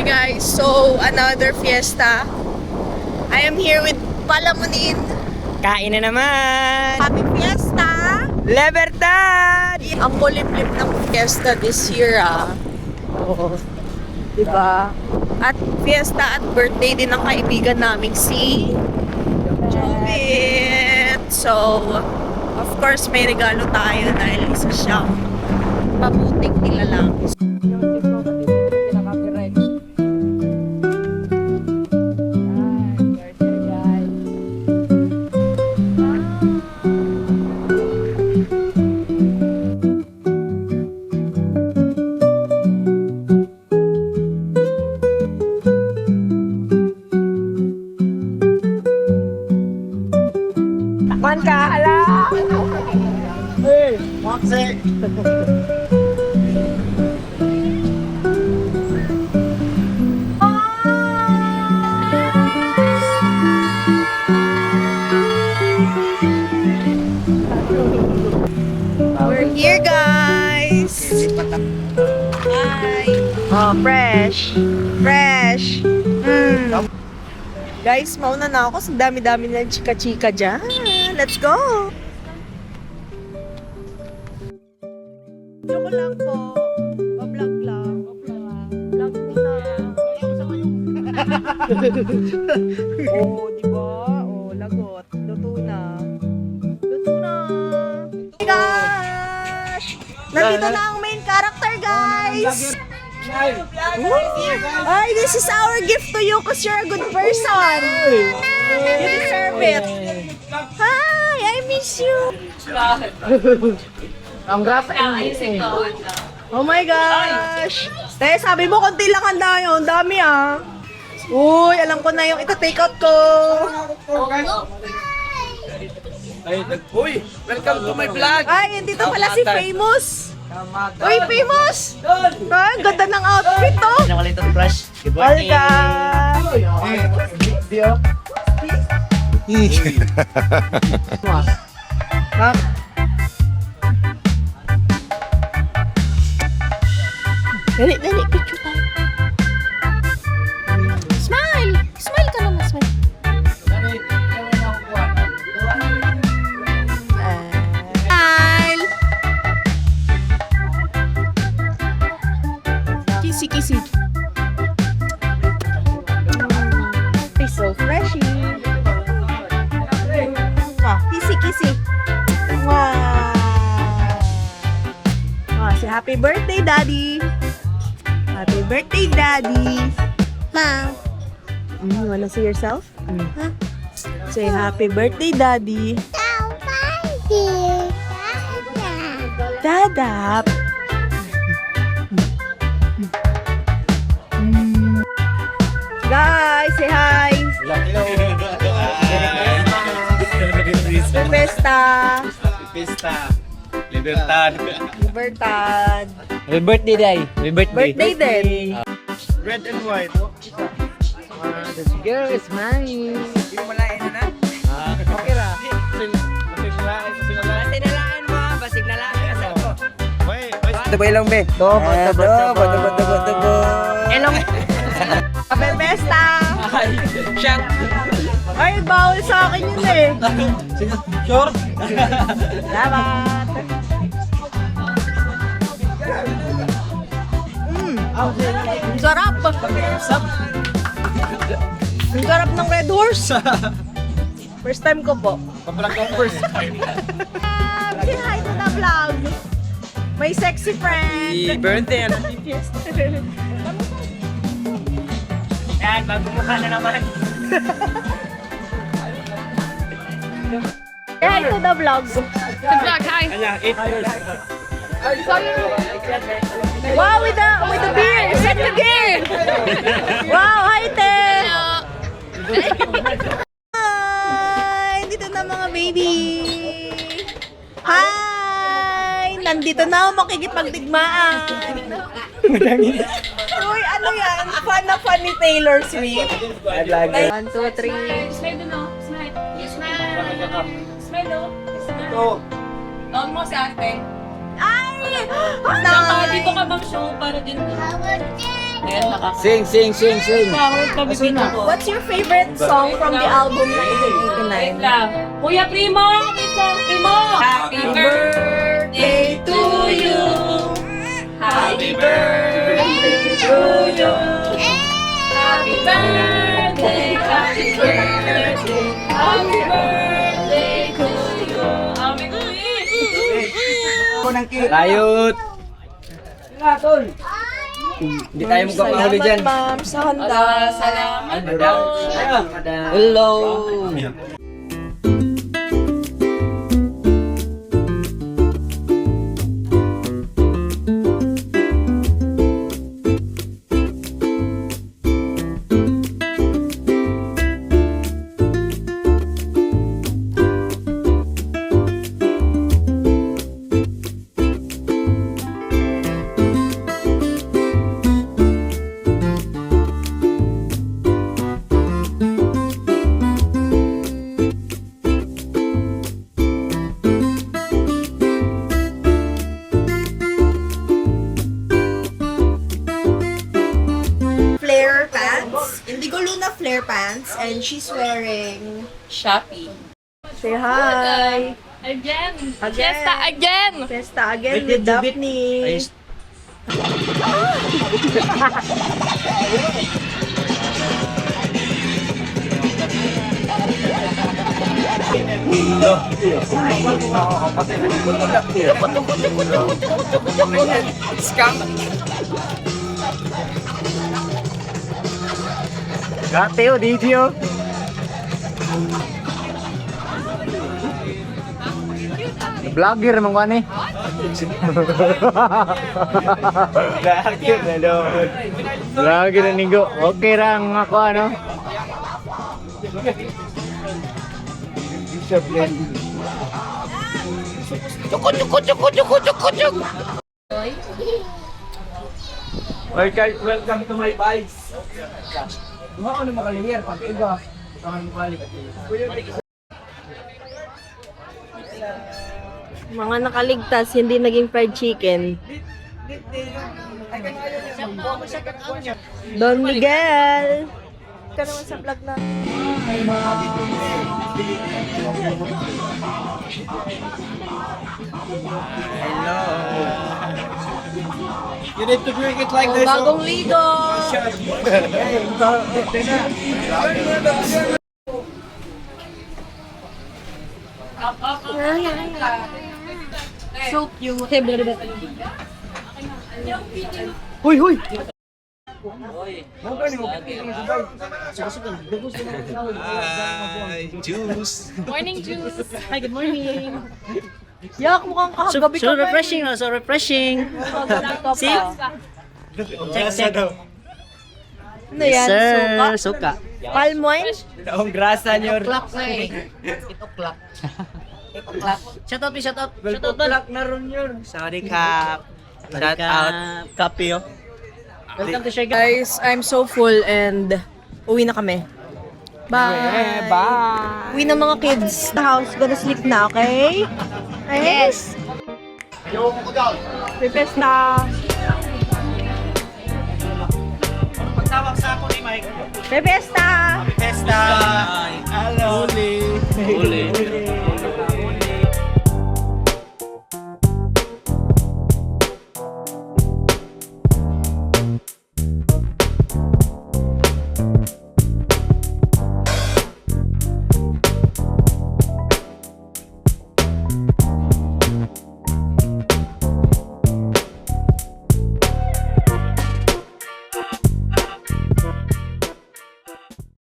Hey guys, so another fiesta. I am here with Palamunin. Kain na naman! Happy fiesta! Libertad! Ang kulimlim ng fiesta this year Oo. Diba? At fiesta at birthday din ng kaibigan naming si Jovit. So, of course, may regalo tayo dahil isa siyang pabuting nilalang. Man ka, ala! Hey, Maxi! We're here, guys! Hi! Oh, fresh! Fresh! Guys, mauna na ako. Sa dami-dami ng chika-chika dyan. Let's go! Joke lang po. Pa-vlog lang. Vlog ko na. Oh, di ba? Oh, lagot. Luto na. Luto na. Hey gosh! Nandito na ang main character, guys! Ay, this is our gift to you because you're a good person. You deserve it. Hi, I miss you. Ang grasa Oh my gosh. Sabi mo, konti lang handa yun. Ang dami Uy, alam ko na yung ita-take out ko. Uy, welcome to my vlog! Ay, dito pala si Famous. Uy, Famous. Ay, ganda ng outfit to. Nakalitan brush. Good morning! Dali, picture tayo. Smile! Smile ka naman, smile. Smile! Kissy. It's so freshy. Kissy. Wow! Say happy birthday, Daddy! Happy birthday, Daddy! Mom! You wanna see yourself? Huh? Say happy birthday, Daddy! Dada! Guys, say hi! Festa! Libertad! Happy birthday, Day! Happy birthday! Birthday din! Red and white. This girl is mine! Okay ra. Sinalaan mo, basig na lang kasi ako. Tabay lang, be. Tubo. Elong! Happy Festa! Shot! Ay, bawal sa akin yun Sure? Salamat! Ang sarap! Ang sarap ng Red Horse! First time ko po. Papalag ka first. Say hi to the vlog! My sexy friend! Birthday! Yan, magmumukha na naman. Say hi to the vlog! Kanya, 8 years. Wow, with the beer! Set the gear! Wow, hi, te! Hi! Dito na mga baby! Hi! Nandito na ako makikipagdigmaan! Uy, ano yan? Fan na fan ni Taylor Swift. 1, 2, 3. Smile doon, no? Smile. Smile. Smile, no? Ito. Tawag mo si ate. Ay! Dito ka bang show para din? Sing, sing, sing, sing. What's your favorite song from the album na Wait 1989? lang. Kuya Primo! Primo! Happy birthday to you! Happy birthday to you! Happy birthday! Happy birthday! Happy birthday to you! Happy birthday! Layot. Hindi tayo magpapahuli dyan. Salamat, ma'am, sa handa. Salamat Madam. po! Hello. Flare pants. Indigo Luna flare pants. And she's wearing... Shopee. Say hi. Again! Again. Fiesta again! Fiesta again with Daphne. Gate o, DJ o. Vlogger naman ko ani. Vlogger na doon. Vlogger na nigo. Okay lang ako ano. Welcome to my bikes. Mga ano makalingir pag iba. Mga nakaligtas, hindi naging fried chicken. Don Miguel! Ka naman sa vlog na. You need to drink it like Oh, this. bagong ligo! So cute. Huy, huy! Morning juice! Hi, good morning. Yak, mukhang kakagabi ka. So refreshing, so refreshing. See? Check. Ano yan? Suka? Suka. Palm wine? Ang grasa niyo. Shout out, shout out. Shout out na ron yun. Sorry, Cap. Shout out. Copy, oh. Welcome to Share Guys, I'm so full and uwi na kami. Bye! Bye! Uwi na mga kids. The house, gonna sleep na, okay? Yes! Pipes na! Pagtawag sa ako ni Mike. Pipes na! Festa.